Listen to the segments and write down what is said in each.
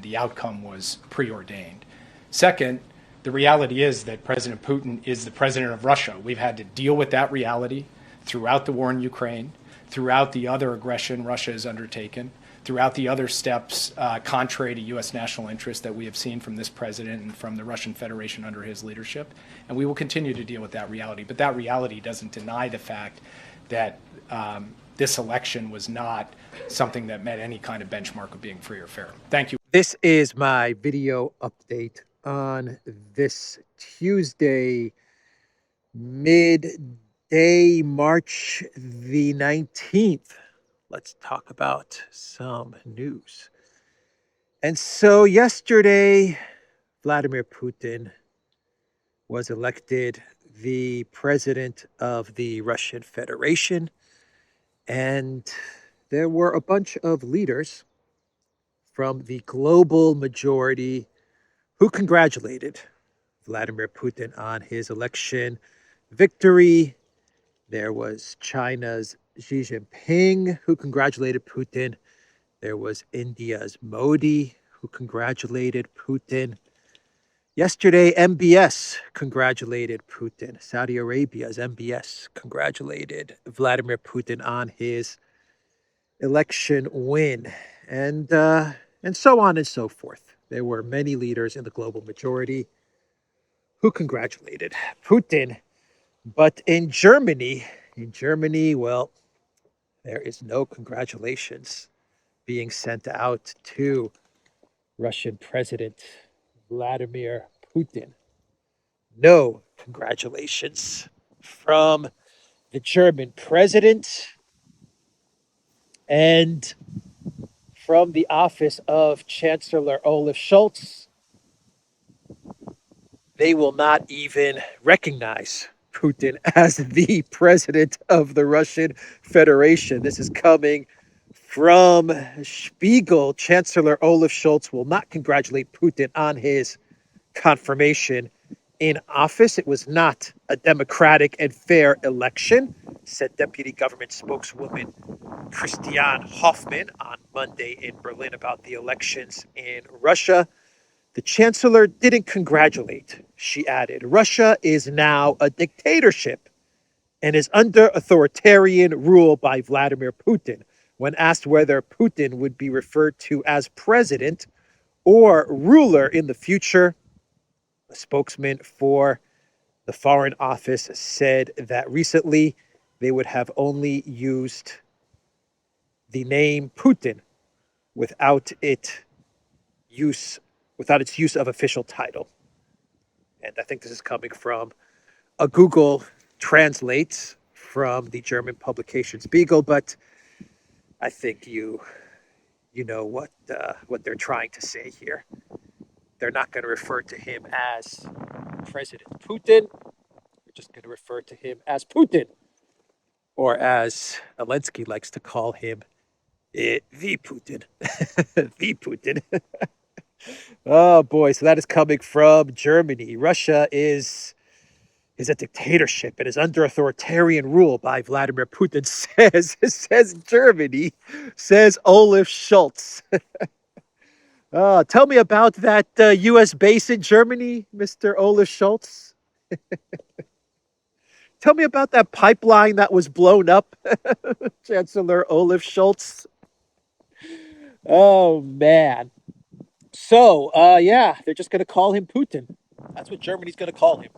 the outcome was preordained. Second, the reality is that President Putin is the president of Russia. We've had to deal with that reality throughout the war in Ukraine, throughout the other aggression Russia has undertaken, throughout the other steps contrary to U.S. national interest that we have seen from this president and from the Russian Federation under his leadership. And we will continue to deal with that reality. But that reality doesn't deny the fact that this election was not something that met any kind of benchmark of being free or fair. Thank you. This is my video update on this Tuesday, midday, March the 19th. Let's talk about some news. And so yesterday, Vladimir Putin was elected the president of the Russian Federation. And there were a bunch of leaders from the global majority who congratulated Vladimir Putin on his election victory. There was China's Xi Jinping, who congratulated Putin. There was India's Modi, who congratulated Putin. Yesterday, MBS congratulated Putin. Saudi Arabia's MBS congratulated Vladimir Putin on his election win. And so on and so forth. There were many leaders in the global majority who congratulated Putin. But in Germany, well, there is no congratulations being sent out to Russian President Vladimir Putin. No congratulations from the German president. And from the office of Chancellor Olaf Scholz, they will not even recognize Putin as the president of the Russian Federation. This is coming from Spiegel. Chancellor Olaf Scholz will not congratulate Putin on his confirmation in office. It was not a democratic and fair election, said Deputy Government Spokeswoman Christiane Hoffmann on Monday in Berlin about the elections in Russia. The chancellor didn't congratulate, she added. Russia is now a dictatorship and is under authoritarian rule by Vladimir Putin. When asked whether Putin would be referred to as president or ruler in the future, a spokesman for the Foreign Office said that recently they would have only used the name Putin without its use of official title. And I think this is coming from a Google Translate from the German publication Spiegel, but I think you know what they're trying to say here. They're not going to refer to him as President Putin. They're just going to refer to him as Putin, or as Zelensky likes to call him, the Putin. The Putin. Oh boy, so that is coming from Germany. Russia is a dictatorship and is under authoritarian rule by Vladimir Putin, says Germany, says Olaf Scholz. Tell me about that U.S. base in Germany, Mr. Olaf Scholz. Tell me about that pipeline that was blown up, Chancellor Olaf Scholz. Oh, man. So, they're just going to call him Putin. That's what Germany's going to call him.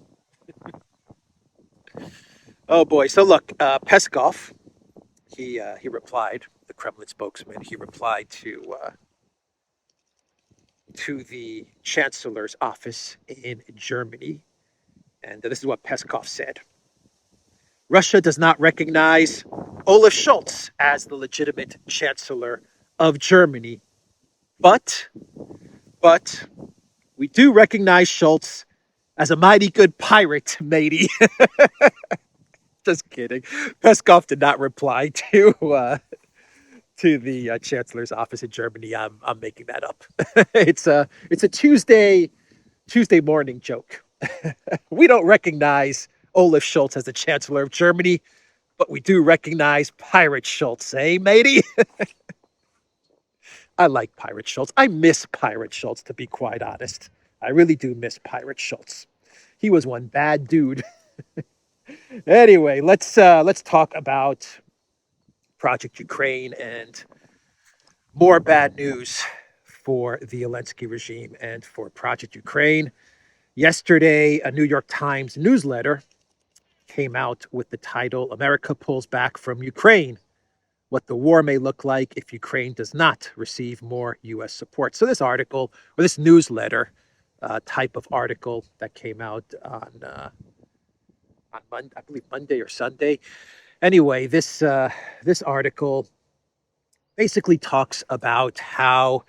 Oh, boy. So, look, Peskov, he replied, the Kremlin spokesman, he replied to the Chancellor's office in Germany. And this is what Peskov said. Russia does not recognize Olaf Scholz as the legitimate Chancellor of Germany. But we do recognize Scholz as a mighty good pirate, matey. Just kidding. Peskov did not reply to the Chancellor's office in Germany. I'm making that up. It's a Tuesday morning joke. We don't recognize Olaf Scholz as the Chancellor of Germany, but we do recognize Pirate Scholz, eh, matey? I like Pirate Scholz. I miss Pirate Scholz, to be quite honest. I really do miss Pirate Scholz. He was one bad dude. Anyway, let's talk about Project Ukraine and more bad news for the Zelensky regime and for Project Ukraine. Yesterday, a New York Times newsletter came out with the title, America Pulls Back from Ukraine, What the War May Look Like If Ukraine Does Not Receive More U.S. Support. So this article, or this newsletter type of article that came out on Monday, I believe Monday or Sunday. Anyway, this article basically talks about how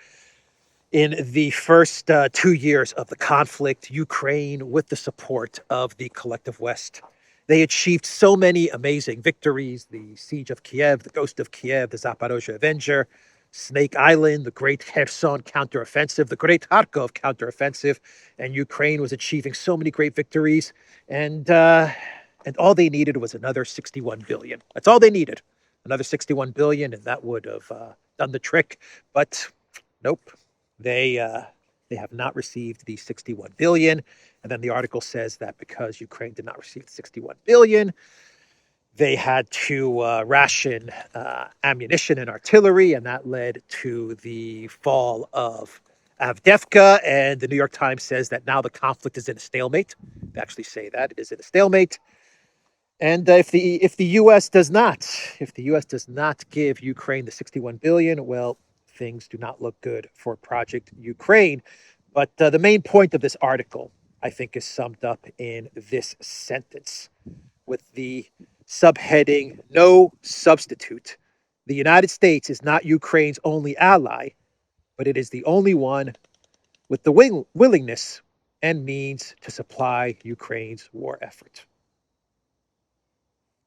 in the first 2 years of the conflict, Ukraine, with the support of the collective West, they achieved so many amazing victories: the siege of Kyiv, the ghost of Kyiv, the Zaporozhye Avenger, Snake Island, the great Kherson counteroffensive, the great Kharkov counteroffensive, and Ukraine was achieving so many great victories. And all they needed was another 61 billion. That's all they needed, another 61 billion, and that would have done the trick. But nope. They have not received the 61 billion. And then the article says that because Ukraine did not receive the 61 billion, they had to ration ammunition and artillery, and that led to the fall of Avdiivka. And the New York Times says that now the conflict is in a stalemate. They actually say that it is in a stalemate. And if the U.S. does not give Ukraine the 61 billion, well, things do not look good for Project Ukraine. But the main point of this article, I think, is summed up in this sentence with the subheading, "No substitute. The United States is not Ukraine's only ally, but it is the only one with the willingness and means to supply Ukraine's war effort."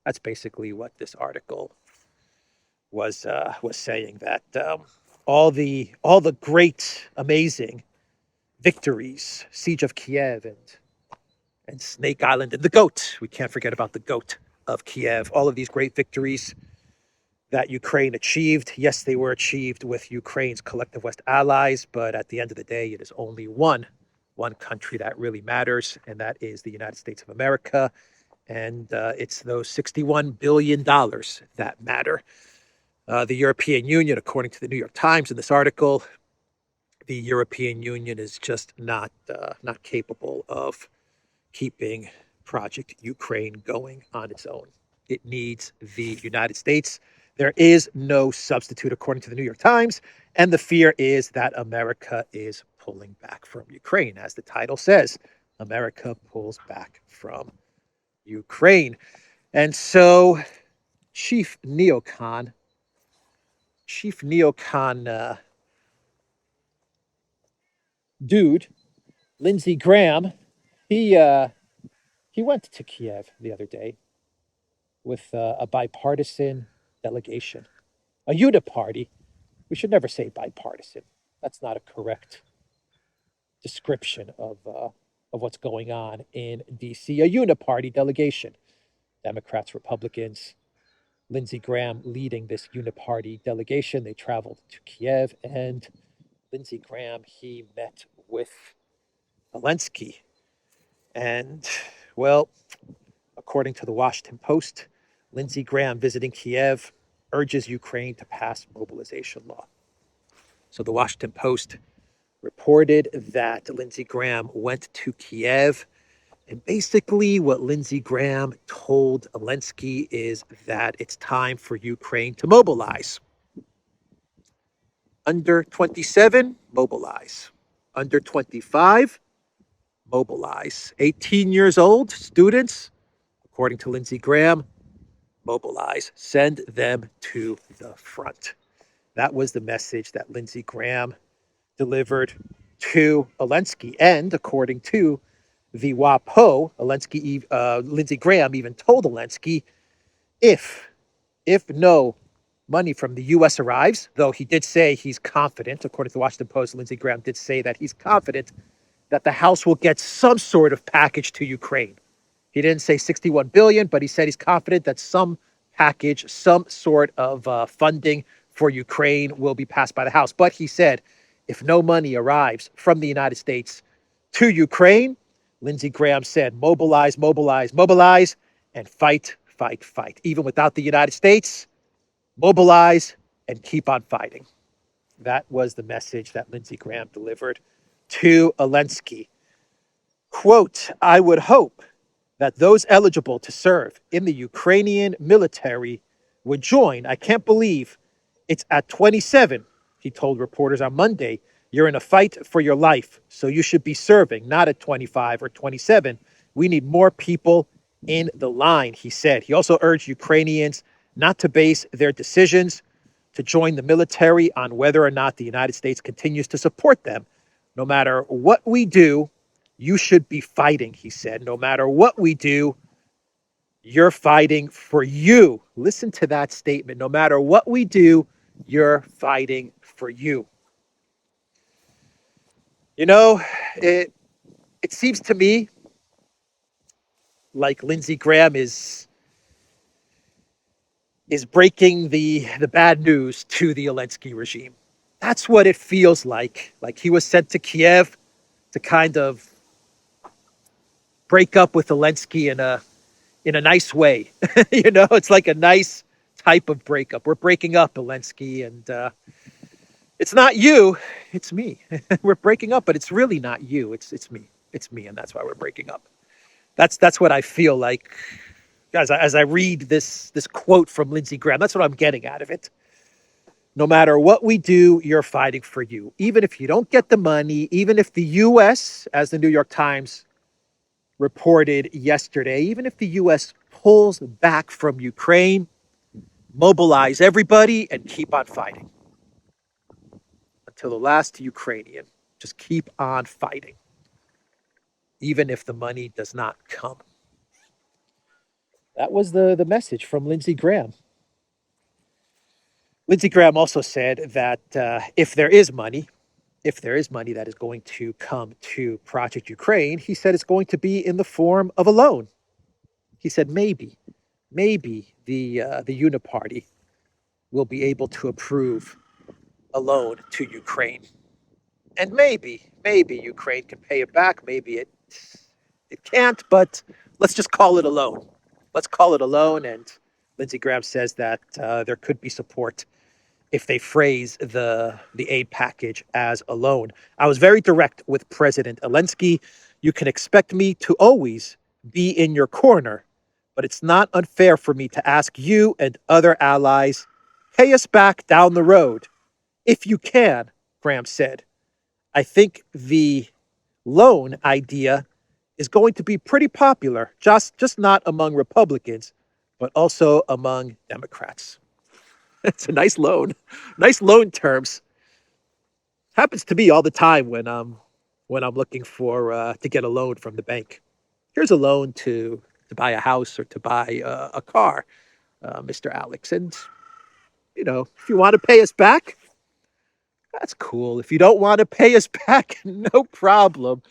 That's basically what this article was saying, that all the great, amazing victories, siege of Kyiv and Snake Island and the goat. We can't forget about the goat of Kyiv. All of these great victories that Ukraine achieved. Yes, they were achieved with Ukraine's collective West allies, but at the end of the day, it is only one country that really matters, and that is the United States of America. And it's those $61 billion that matter. The European Union, according to the New York Times in this article, the European Union is just not capable of keeping Project Ukraine going on its own. It needs the United States. There is no substitute, according to the New York Times, and the fear is that America is pulling back from Ukraine. As the title says, America pulls back from Ukraine. And so Chief neocon dude, Lindsey Graham, he went to Kyiv the other day with a bipartisan delegation, a uniparty. We should never say bipartisan. That's not a correct description of what's going on in D.C. A uniparty delegation, Democrats, Republicans. Lindsey Graham leading this uniparty delegation. They traveled to Kyiv, and Lindsey Graham, he met with Zelensky. And, well, according to the Washington Post, Lindsey Graham visiting Kyiv urges Ukraine to pass mobilization law. So the Washington Post reported that Lindsey Graham went to Kyiv. And basically what Lindsey Graham told Zelensky is that it's time for Ukraine to mobilize. Under 27, mobilize. Under 25, mobilize. 18 years old, students, according to Lindsey Graham, mobilize. Send them to the front. That was the message that Lindsey Graham delivered to Zelensky. And according to the WAPO, Lindsey Graham even told Zelensky, if no money from the U.S. arrives, though he did say he's confident, according to the Washington Post, Lindsey Graham did say that he's confident that the House will get some sort of package to Ukraine. He didn't say 61 billion, but he said he's confident that some package, some sort of funding for Ukraine will be passed by the House. But he said, if no money arrives from the United States to Ukraine, Lindsey Graham said, mobilize, mobilize, mobilize, and fight, fight, fight. Even without the United States, mobilize and keep on fighting. That was the message that Lindsey Graham delivered to Zelensky. Quote, I would hope that those eligible to serve in the Ukrainian military would join. I can't believe it's at 27, he told reporters on Monday. You're in a fight for your life, so you should be serving, not at 25 or 27. We need more people in the line, he said. He also urged Ukrainians not to base their decisions to join the military on whether or not the United States continues to support them. No matter what we do, you should be fighting, he said. No matter what we do, you're fighting for you. Listen to that statement. No matter what we do, you're fighting for you. You know, it seems to me like Lindsey Graham is breaking the bad news to the Zelensky regime. That's what it feels like. Like he was sent to Kyiv to kind of break up with Zelensky in a nice way. You know, it's like a nice type of breakup. We're breaking up, Zelensky, and it's not you, it's me. We're breaking up, but it's really not you. It's me. It's me, and that's why we're breaking up. That's what I feel like as I read this quote from Lindsey Graham. That's what I'm getting out of it. No matter what we do, you're fighting for you. Even if you don't get the money, even if the U.S., as the New York Times reported yesterday, even if the U.S. pulls back from Ukraine, mobilize everybody and keep on fighting. Until the last Ukrainian. Just keep on fighting. Even if the money does not come. That was the message from Lindsey Graham. Lindsey Graham also said that if there is money that is going to come to Project Ukraine, he said it's going to be in the form of a loan. He said maybe the Uniparty will be able to approve a loan to Ukraine. And maybe Ukraine can pay it back. Maybe it can't, but let's just call it a loan. Let's call it a loan. And Lindsey Graham says that there could be support if they phrase the aid package as a loan. I was very direct with President Zelensky. You can expect me to always be in your corner, but it's not unfair for me to ask you and other allies, pay us back down the road. If you can, Graham said. I think the loan idea is going to be pretty popular, just not among Republicans, but also among Democrats. It's a nice loan terms. Happens to me all the time when I'm looking for to get a loan from the bank. Here's a loan to buy a house or to buy a car, Mr. Alex. And you know, if you want to pay us back, that's cool. If you don't want to pay us back, no problem.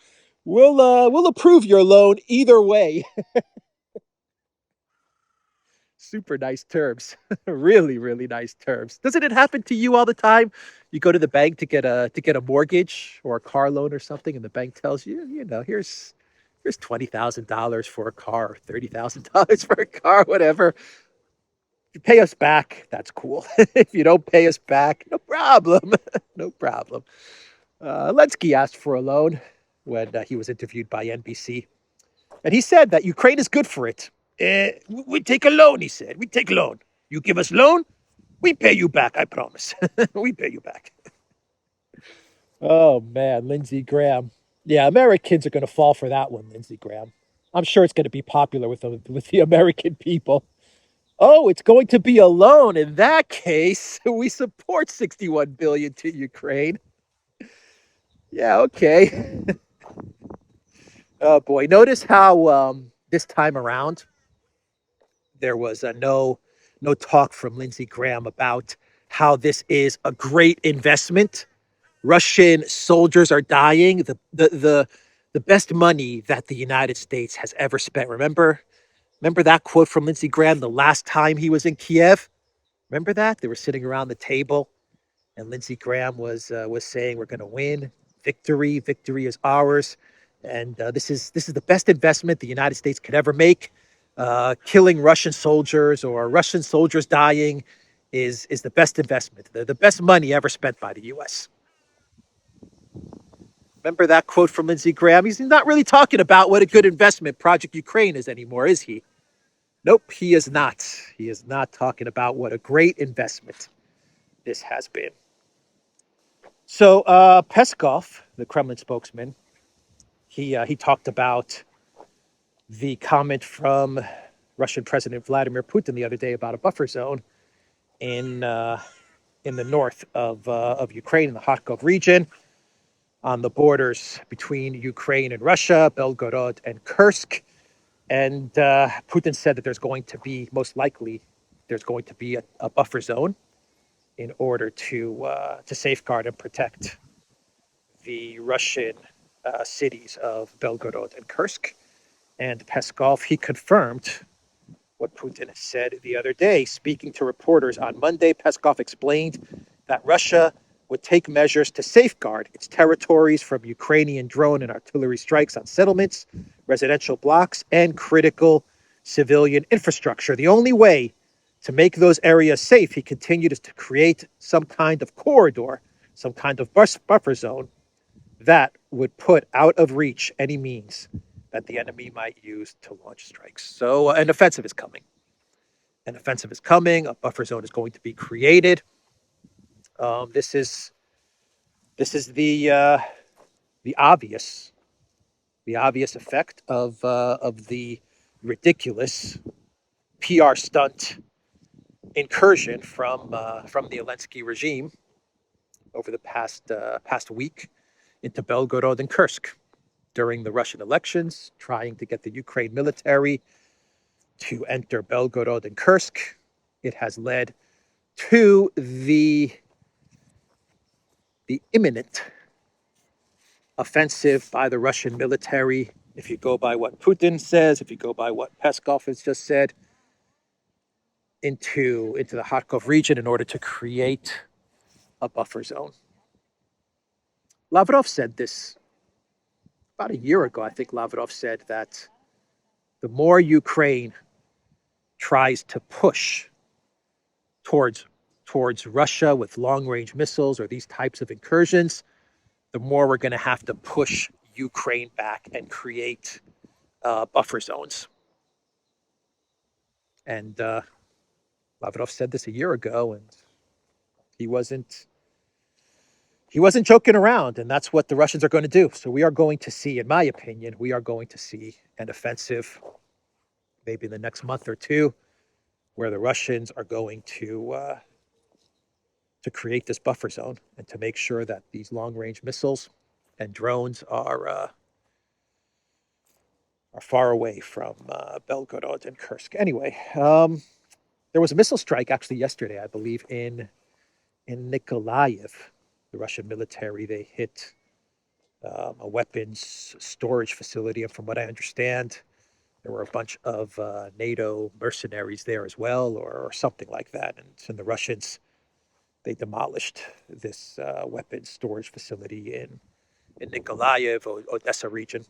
We'll approve your loan either way. Super nice terms. Really, really nice terms. Doesn't it happen to you all the time? You go to the bank to get a mortgage or a car loan or something, and the bank tells you, you know, here's $20,000 for a car, or $30,000 for a car, whatever. If you pay us back, that's cool. If you don't pay us back, no problem. No problem. Zelensky asked for a loan when he was interviewed by NBC. And he said that Ukraine is good for it. We take a loan, he said. We take a loan. You give us loan, we pay you back, I promise. We pay you back. Oh, man, Lindsey Graham. Yeah, Americans are going to fall for that one, Lindsey Graham. I'm sure it's going to be popular with the American people. Oh, it's going to be a loan. In that case, we support $61 billion to Ukraine. Yeah, okay. Oh, boy. Notice how this time around, there was no talk from Lindsey Graham about how this is a great investment. Russian soldiers are dying. The best money that the United States has ever spent. Remember that quote from Lindsey Graham the last time he was in Kyiv? Remember that? They were sitting around the table, and Lindsey Graham was saying, "We're going to win. Victory is ours, and this is the best investment the United States could ever make. Killing Russian soldiers or Russian soldiers dying is the best investment, the best money ever spent by the U.S." Remember that quote from Lindsey Graham? He's not really talking about what a good investment Project Ukraine is anymore, is he? Nope, he is not. He is not talking about what a great investment this has been. So Peskov, the Kremlin spokesman, he talked about the comment from Russian President Vladimir Putin the other day about a buffer zone in the north of Ukraine, in the Kharkov region, on the borders between Ukraine and Russia, Belgorod and Kursk. And Putin said that there's going to be, most likely, there's going to be a buffer zone in order to safeguard and protect the Russian cities of Belgorod and Kursk. And Peskov, he confirmed what Putin said the other day. Speaking to reporters on Monday, Peskov explained that Russia would take measures to safeguard its territories from Ukrainian drone and artillery strikes on settlements, residential blocks, and critical civilian infrastructure. The only way to make those areas safe, he continued, is to create some kind of corridor, some kind of buffer zone that would put out of reach any means that the enemy might use to launch strikes. So an offensive is coming. An offensive is coming. A buffer zone is going to be created. This is the obvious effect of the ridiculous PR stunt incursion from the Zelensky regime over the past week into Belgorod and Kursk during the Russian elections, trying to get the Ukraine military to enter Belgorod and Kursk. It has led to the imminent offensive by the Russian military. If you go by what Putin says, if you go by what Peskov has just said, into the Kharkov region in order to create a buffer zone. Lavrov said this about a year ago. I think Lavrov said that the more Ukraine tries to push towards Russia with long-range missiles or these types of incursions, the more we're going to have to push Ukraine back and create buffer zones. And Lavrov said this a year ago, and he wasn't joking around, and that's what the Russians are going to do. So we are going to see, in my opinion, we are going to see an offensive maybe in the next month or two, where the Russians are going to create this buffer zone and to make sure that these long-range missiles and drones are far away from Belgorod and Kursk. Anyway, there was a missile strike actually yesterday, I believe, in Nikolaev. The Russian military, they hit a weapons storage facility, and from what I understand, there were a bunch of NATO mercenaries there as well, or something like that. And the Russians, they demolished this weapons storage facility in Nikolaev, Odessa region.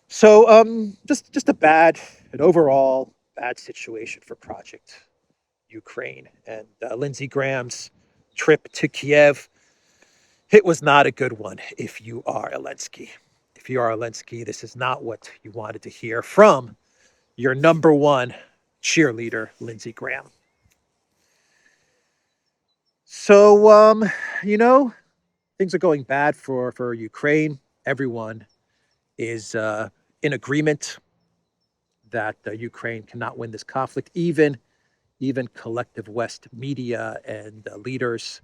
So just an overall bad situation for Project Ukraine. And Lindsey Graham's trip to Kyiv, it was not a good one if you are Zelensky. If you are Zelensky, this is not what you wanted to hear from your number one cheerleader, Lindsey Graham. So, things are going bad for Ukraine. Everyone is in agreement that Ukraine cannot win this conflict. Even collective West media and leaders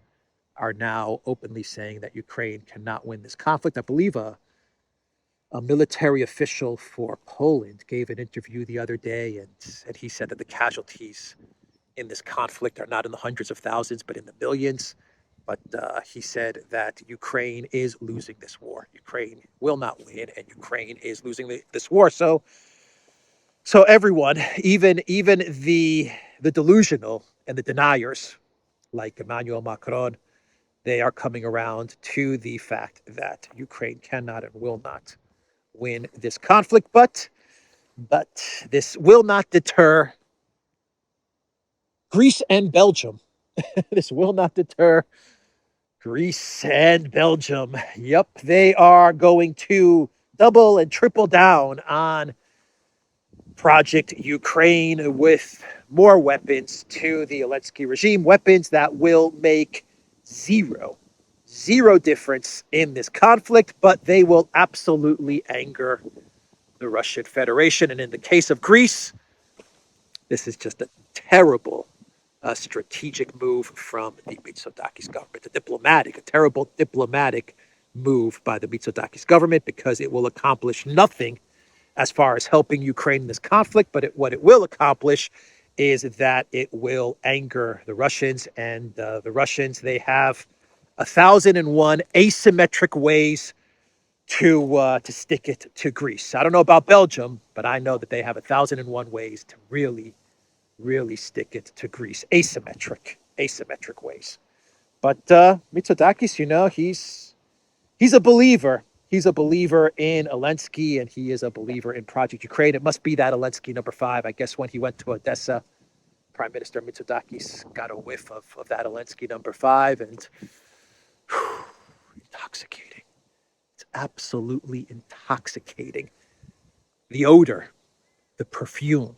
are now openly saying that Ukraine cannot win this conflict. I believe a military official for Poland gave an interview the other day, and he said that the casualties in this conflict are not in the hundreds of thousands, but in the millions. But he said that Ukraine is losing this war. Ukraine will not win, and Ukraine is losing this war. So everyone, even the delusional And the deniers, like Emmanuel Macron, they are coming around to the fact that Ukraine cannot and will not win this conflict. But this will not deter Greece and Belgium. This will not deter Greece and Belgium. Yep, they are going to double and triple down on Project Ukraine with more weapons to the Zelensky regime, weapons that will make zero difference in this conflict, but they will absolutely anger the Russian Federation. And in the case of Greece, this is just a terrible strategic move from the Mitsotakis government, a terrible diplomatic move by the Mitsotakis government, because it will accomplish nothing as far as helping Ukraine in this conflict. But what it will accomplish is that it will anger the Russians, and the Russians, they have 1,001 asymmetric ways to stick it to Greece. I don't know about Belgium, but I know that they have 1,001 ways to really stick it to Greece. Asymmetric ways. But Mitsotakis, he's a believer. He's a believer in Zelensky, and he is a believer in Project Ukraine. It must be that Zelensky number 5. I guess when he went to Odessa, Prime Minister Mitsotakis got a whiff of that Zelensky number 5, and intoxicating. It's absolutely intoxicating. The odor, the perfume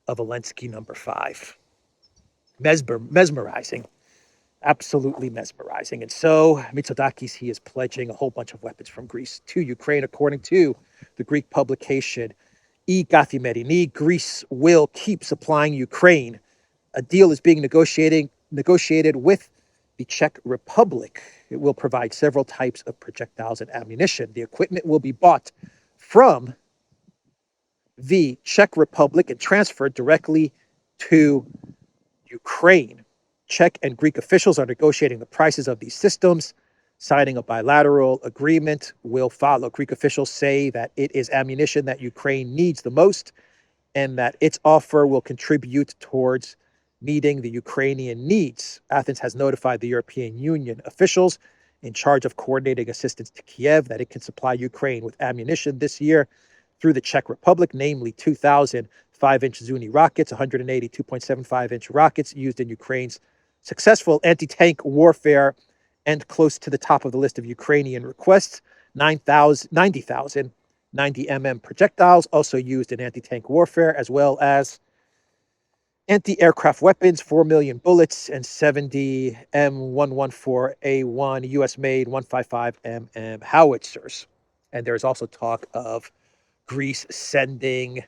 of Zelensky number 5. Mesmerizing. Absolutely mesmerizing. And so Mitsotakis, he is pledging a whole bunch of weapons from Greece to Ukraine. According to the Greek publication ETHEREUM, Greece will keep supplying Ukraine. A deal is being negotiated with the Czech Republic. It will provide several types of projectiles and ammunition. The equipment will be bought from the Czech Republic and transferred directly to Ukraine. Czech and Greek officials are negotiating the prices of these systems. Signing a bilateral agreement will follow. Greek officials say that it is ammunition that Ukraine needs the most, and that its offer will contribute towards meeting the Ukrainian needs. Athens has notified the European Union officials in charge of coordinating assistance to Kyiv that it can supply Ukraine with ammunition this year through the Czech Republic, namely 2,000 5-inch Zuni rockets, 180 2.75-inch rockets used in Ukraine's successful anti-tank warfare, and close to the top of the list of Ukrainian requests, 90,000 90mm projectiles also used in anti-tank warfare, as well as anti-aircraft weapons, 4 million bullets, and 70 M114A1 US-made 155mm howitzers. And there's also talk of Greece sending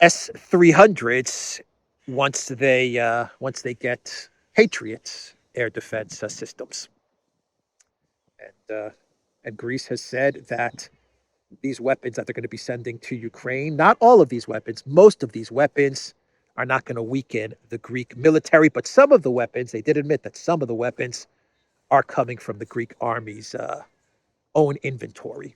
S-300s once they get Patriot air defense systems. And Greece has said that these weapons that they're going to be sending to Ukraine, not all of these weapons, most of these weapons are not going to weaken the Greek military, but some of the weapons, they did admit that some of the weapons are coming from the Greek army's own inventory.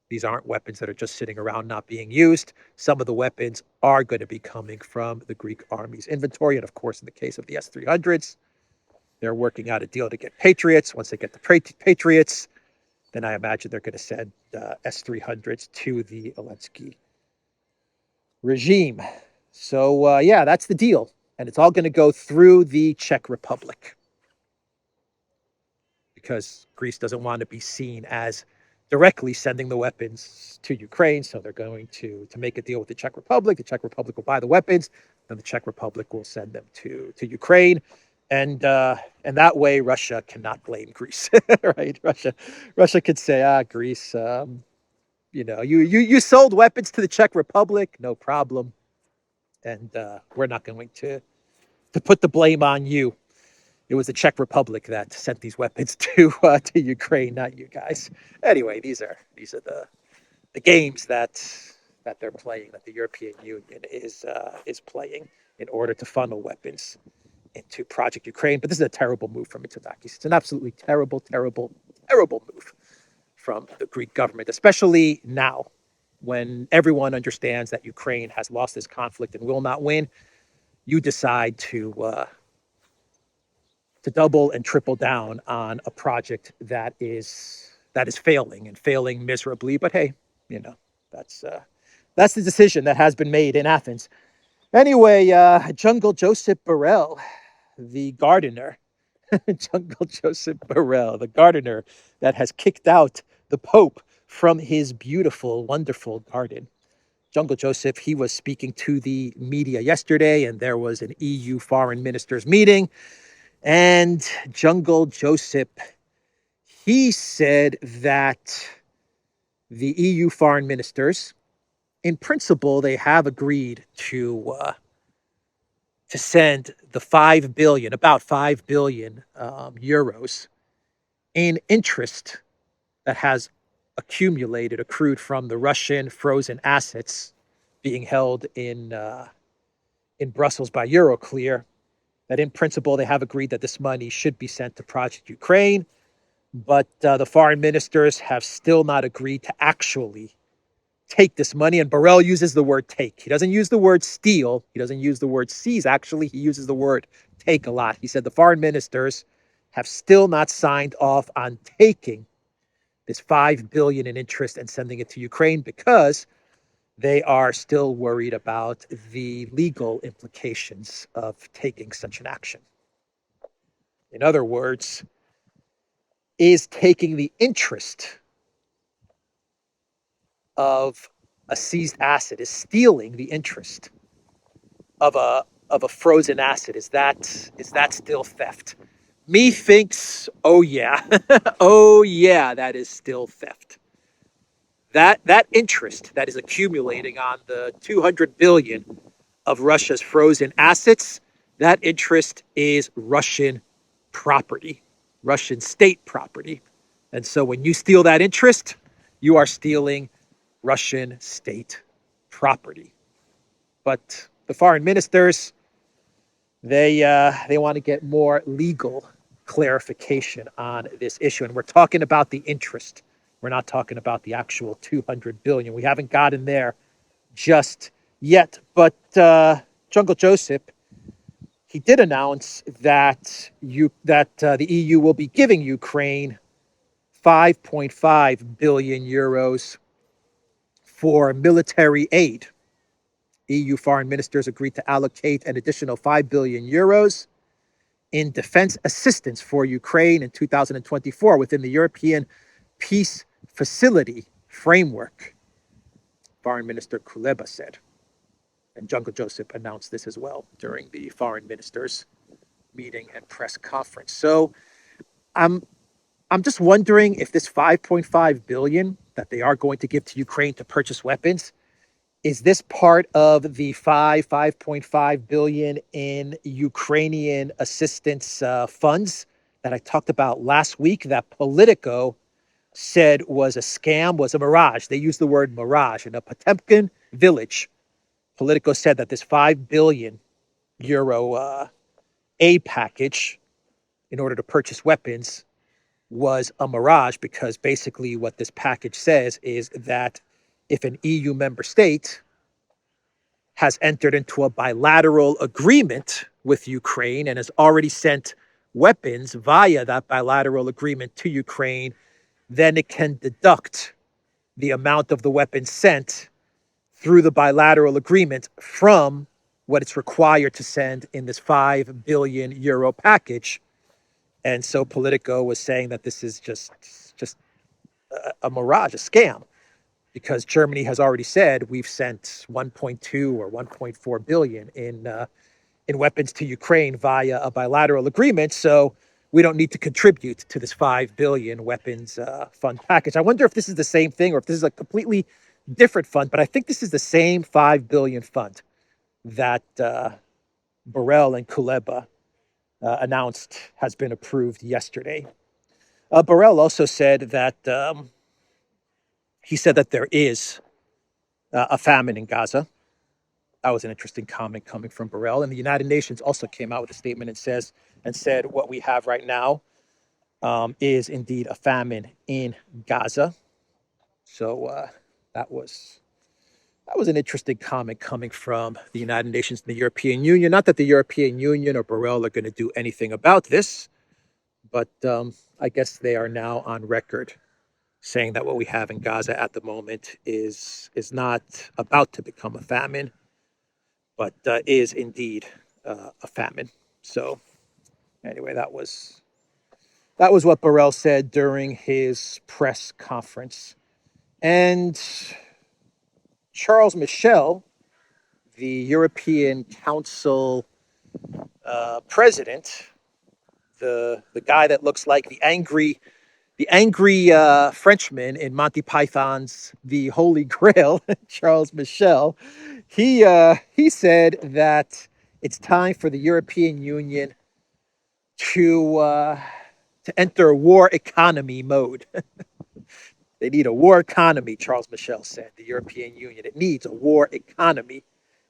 These aren't weapons that are just sitting around not being used. Some of the weapons are going to be coming from the Greek army's inventory. And of course, in the case of the S-300s, they're working out a deal to get Patriots. Once they get the Patriots, then I imagine they're going to send S-300s to the Zelensky regime. So, that's the deal. And it's all going to go through the Czech Republic, because Greece doesn't want to be seen as directly sending the weapons to Ukraine. So they're going to make a deal with the Czech Republic. The Czech Republic will buy the weapons, then the Czech Republic will send them to Ukraine. And that way Russia cannot blame Greece, right? Russia could say, Greece, you sold weapons to the Czech Republic, no problem. And we're not going to put the blame on you. It was the Czech Republic that sent these weapons to Ukraine, not you guys. Anyway, these are the games that they're playing, that the European Union is playing in order to funnel weapons into Project Ukraine. But this is a terrible move from Mitsotakis. It's an absolutely terrible move from the Greek government, especially now when everyone understands that Ukraine has lost this conflict and will not win. you decide to double and triple down on a project that is failing and failing miserably. But hey, you know, that's the decision that has been made in Athens. Anyway, Jungle Joseph Borrell, the gardener, Jungle Joseph Borrell, the gardener that has kicked out the Pope from his beautiful, wonderful garden. Jungle Joseph, he was speaking to the media yesterday, and there was an EU foreign ministers meeting. And Jungle Joseph, he said that the EU foreign ministers, in principle, they have agreed to send the about 5 billion euros in interest that has accrued from the Russian frozen assets being held in Brussels by Euroclear. That in principle, they have agreed that this money should be sent to Project Ukraine, but the foreign ministers have still not agreed to actually take this money. And Borrell uses the word take. He doesn't use the word steal. He doesn't use the word seize. Actually, he uses the word take a lot. He said the foreign ministers have still not signed off on taking this 5 billion in interest and sending it to Ukraine because they are still worried about the legal implications of taking such an action. In other words, is taking the interest of a seized asset, is stealing the interest of a frozen asset, is that still theft? Me thinks, oh yeah, oh yeah, that is still theft. That interest that is accumulating on the 200 billion of Russia's frozen assets, that interest is Russian property, Russian state property. And so when you steal that interest, you are stealing Russian state property. But the foreign ministers, they want to get more legal clarification on this issue. And we're talking about the interest. We're not talking about the actual 200 billion. We haven't gotten there just yet. But Jungle Joseph, he did announce that the EU will be giving Ukraine 5.5 billion euros for military aid. EU foreign ministers agreed to allocate an additional 5 billion euros in defense assistance for Ukraine in 2024 within the European Peace Facility framework, Foreign Minister Kuleba said. And Jungle Joseph announced this as well during the foreign ministers' meeting and press conference. So I'm just wondering if this 5.5 billion that they are going to give to Ukraine to purchase weapons, is this part of the 5.5 billion in Ukrainian assistance funds that I talked about last week that Politico said was a scam, was a mirage? They used the word mirage. In a Potemkin village, Politico said that this 5 billion euro aid package in order to purchase weapons was a mirage, because basically what this package says is that if an EU member state has entered into a bilateral agreement with Ukraine and has already sent weapons via that bilateral agreement to Ukraine, then it can deduct the amount of the weapons sent through the bilateral agreement from what it's required to send in this 5 billion euro package. And so Politico was saying that this is just a mirage, a scam, because Germany has already said we've sent 1.2 or 1.4 billion in weapons to Ukraine via a bilateral agreement. So we don't need to contribute to this 5 billion weapons fund package. I wonder if this is the same thing or if this is a completely different fund, but I think this is the same 5 billion fund that Borrell and Kuleba announced has been approved yesterday. Borrell also said that he said that there is a famine in Gaza. That was an interesting comment coming from Borrell. And the United Nations also came out with a statement and said what we have right now is indeed a famine in Gaza. So that was That was an interesting comment coming from the United Nations and the European Union. Not that the European Union or Borrell are going to do anything about this, but I guess they are now on record saying that what we have in Gaza at the moment is not about to become a famine, but is indeed a famine. So anyway, that was what Borrell said during his press conference. And Charles Michel, the European Council president, the guy that looks like the angry Frenchman in Monty Python's The Holy Grail, Charles Michel, he said that it's time for the European Union to enter war economy mode. They need a war economy, Charles Michel said. The European Union, it needs a war economy.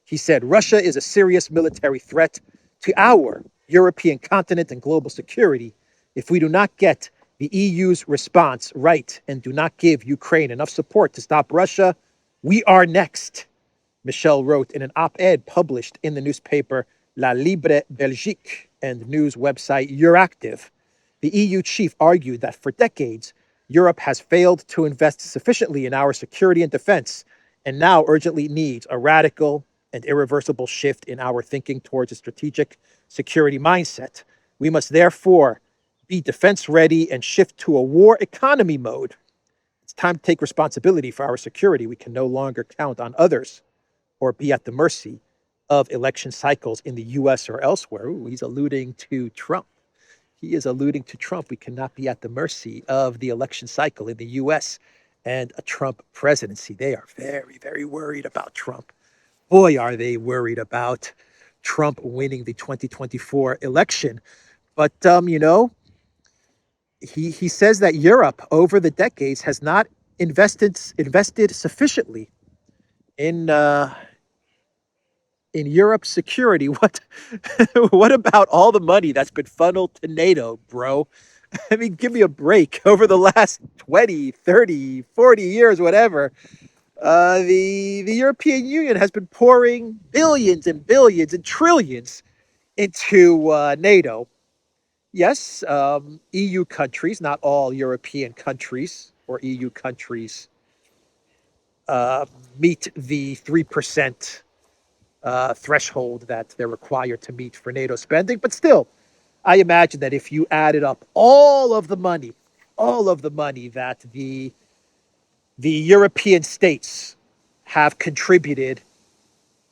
He said Russia is a serious military threat to our European continent and global security. If we do not get the EU's response right and do not give Ukraine enough support to stop Russia, we are next, Michel wrote in an op-ed published in the newspaper La Libre Belgique and news website Euractiv. The EU chief argued that for decades, Europe has failed to invest sufficiently in our security and defense, and now urgently needs a radical and irreversible shift in our thinking towards a strategic security mindset. We must therefore be defense ready and shift to a war economy mode. It's time to take responsibility for our security. We can no longer count on others or be at the mercy of election cycles in the US or elsewhere. Ooh, he's alluding to Trump. He is alluding to Trump. We cannot be at the mercy of the election cycle in the US and a Trump presidency. They are very, very worried about Trump. Boy, are they worried about Trump winning the 2024 election. But, he says that Europe over the decades has not invested sufficiently in Europe's security. What about all the money that's been funneled to NATO, bro? I mean, give me a break. Over the last 20, 30, 40 years, whatever, the European Union has been pouring billions and billions and trillions into NATO. Yes, EU countries, not all European countries or EU countries, meet the 3% threshold that they're required to meet for NATO spending. But still, I imagine that if you added up all of the money that the European states have contributed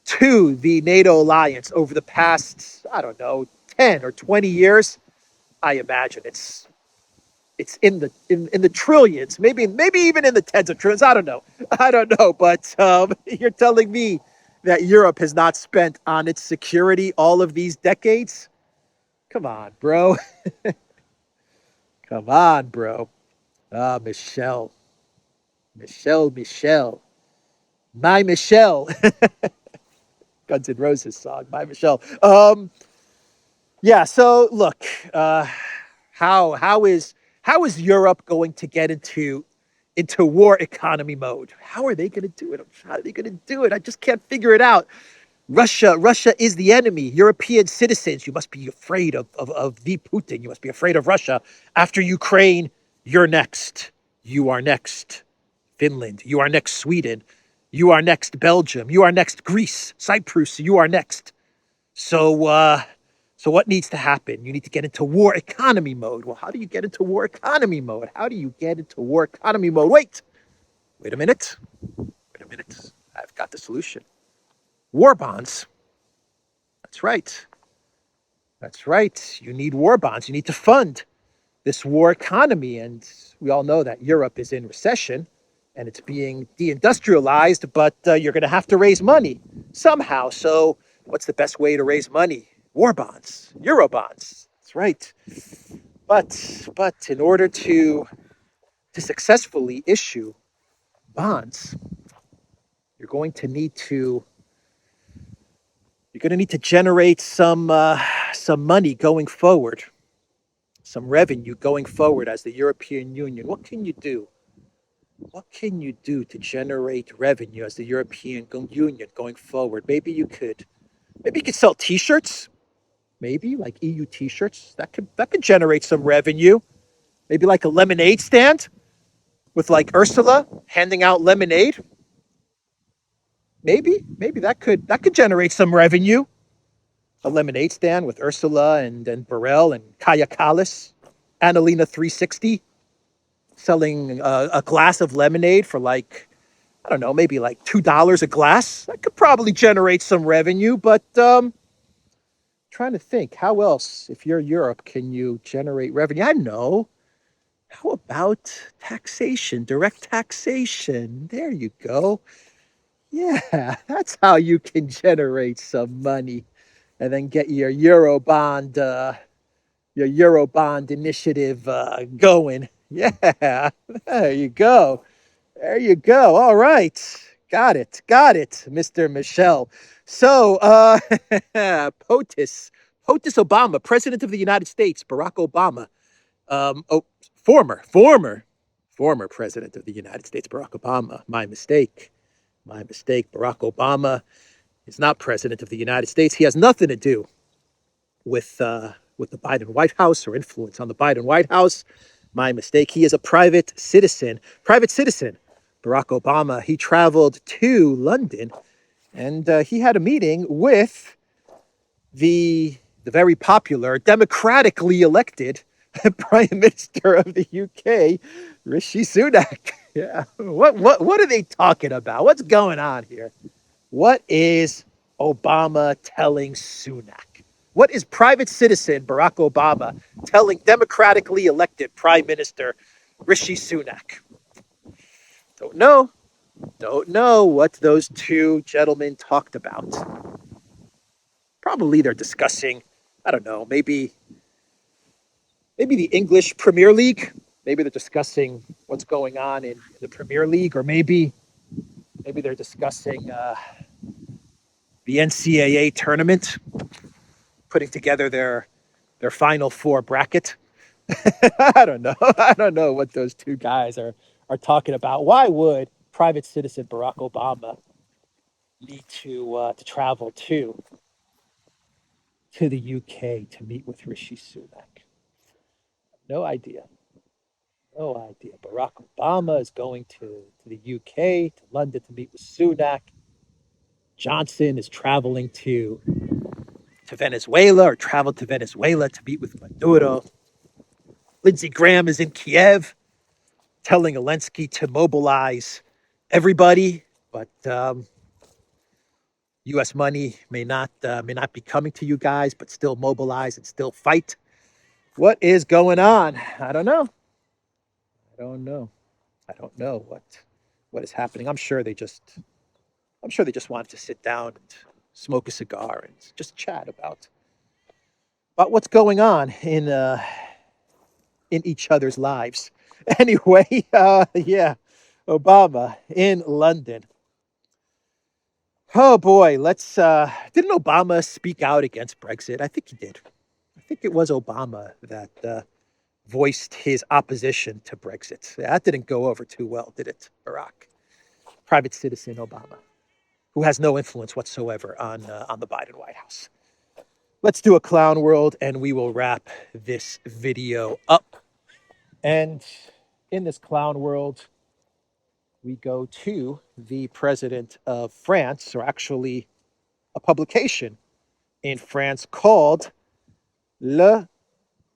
to the NATO alliance over the past, 10 or 20 years, I imagine it's in the trillions, maybe even in the tens of trillions. I don't know. But you're telling me that Europe has not spent on its security all of these decades? Come on, bro. Come on, bro. Michel. My Michel. Guns N' Roses song, My Michel. Yeah, so look, how is Europe going to get into war economy mode? How are they going to do it? How are they going to do it? I just can't figure it out. Russia is the enemy. European citizens, you must be afraid of the Putin. You must be afraid of Russia. After Ukraine, you're next. You are next. Finland. You are next. Sweden. You are next. Belgium. You are next. Greece. Cyprus. You are next. So what needs to happen? You need to get into war economy mode. Well, how do you get into war economy mode? Wait a minute. I've got the solution. War bonds. That's right. You need war bonds. You need to fund this war economy. And we all know that Europe is in recession and it's being deindustrialized, but you're going to have to raise money somehow. So what's the best way to raise money? War bonds, Euro bonds. That's right. But in order to successfully issue bonds, you're going to need to generate some money going forward, some revenue going forward as the European Union. What can you do? what can you do to generate revenue as the European Union going forward? Maybe you could sell T-shirts, maybe like EU T-shirts. That could generate some revenue. Maybe like a lemonade stand with like Ursula handing out lemonade. Maybe that could generate some revenue. A lemonade stand with Ursula and Burrell and Kaya Kalis, Annalena 360, selling a glass of lemonade for like, I don't know, maybe like $2 a glass. That could probably generate some revenue, but trying to think, how else, if you're Europe, can you generate revenue? I know. How about taxation, direct taxation? There you go. Yeah, that's how you can generate some money and then get your Eurobond initiative going. Yeah, there you go. There you go. All right. Got it, Mr. Michel. So, POTUS Obama, President of the United States, Barack Obama, oh, former President of the United States, Barack Obama. My mistake. Barack Obama is not President of the United States. He has nothing to do with the Biden White House or influence on the Biden White House. My mistake. He is a private citizen. Barack Obama. He traveled to London, and he had a meeting with the very popular, democratically elected Prime Minister of the UK, Rishi Sunak. Yeah. What are they talking about? What's going on here? What is Obama telling Sunak? What is private citizen Barack Obama telling democratically elected Prime Minister Rishi Sunak? Don't know what those two gentlemen talked about. Probably they're discussing, I don't know, maybe the English Premier League. Maybe they're discussing what's going on in the Premier League, or maybe they're discussing the NCAA tournament, putting together their Final Four bracket. I don't know what those two guys are talking about. Why would private citizen Barack Obama need to travel to the UK to meet with Rishi Sunak? No idea. Barack Obama is going to the UK, to London, to meet with Sunak. Johnson is traveling to Venezuela, or traveled to Venezuela to meet with Maduro. Lindsey Graham is in Kyiv, telling Zelensky to mobilize everybody, but U.S. money may not be coming to you guys, but still mobilize and still fight. What is going on? I don't know what is happening. I'm sure they just wanted to sit down and smoke a cigar and just chat about what's going on in each other's lives. Anyway, yeah, Obama in London. Oh boy, didn't Obama speak out against Brexit? I think he did. I think it was Obama that voiced his opposition to Brexit. That didn't go over too well, did it, Barack? Private citizen Obama, who has no influence whatsoever on the Biden White House. Let's do a clown world, and we will wrap this video up. And in this clown world, we go to the president of France, or actually a publication in France called Le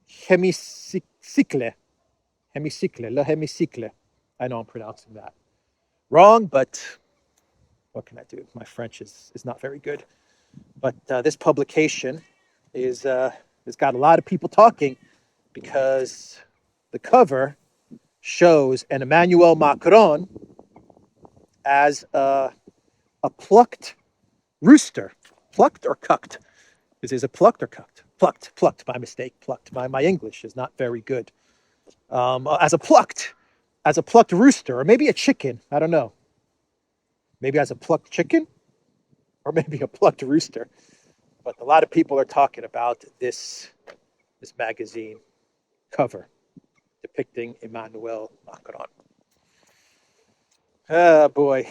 Hémicycle. Le Hémicycle. I know I'm pronouncing that wrong, but what can I do? My French is not very good. But this publication has got a lot of people talking, because the cover shows an Emmanuel Macron as a plucked rooster. Plucked or cucked? Is it plucked or cucked? Plucked. My mistake. Plucked. My English is not very good. As a plucked rooster, or maybe a chicken. I don't know. Maybe as a plucked chicken, or maybe a plucked rooster. But a lot of people are talking about this magazine cover depicting Emmanuel Macron. Oh, boy.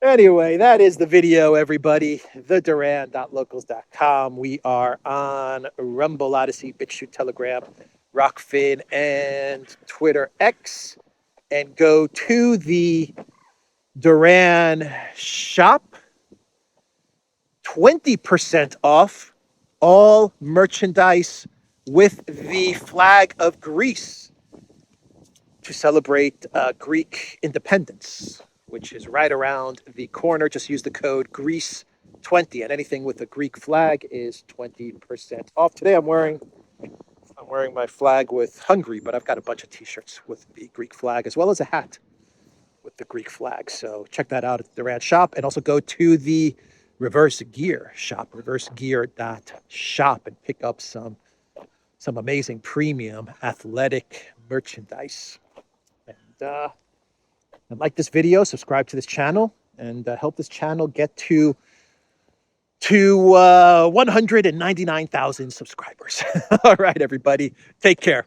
Anyway, that is the video, everybody. TheDuran.locals.com. We are on Rumble, Odyssey, BitChute, Telegram, Rockfin, and Twitter X. And go to the Duran shop. 20% off all merchandise with the flag of Greece to celebrate Greek independence, which is right around the corner. Just use the code GREECE20, and anything with a Greek flag is 20% off. Today I'm wearing my flag with Hungary, but I've got a bunch of t-shirts with the Greek flag as well as a hat with the Greek flag. So check that out at the Duran shop, and also go to the Reverse Gear shop, reversegear.shop, and pick up some amazing premium athletic merchandise. And like this video, subscribe to this channel, and help this channel get to 199,000 subscribers. All right, everybody, take care.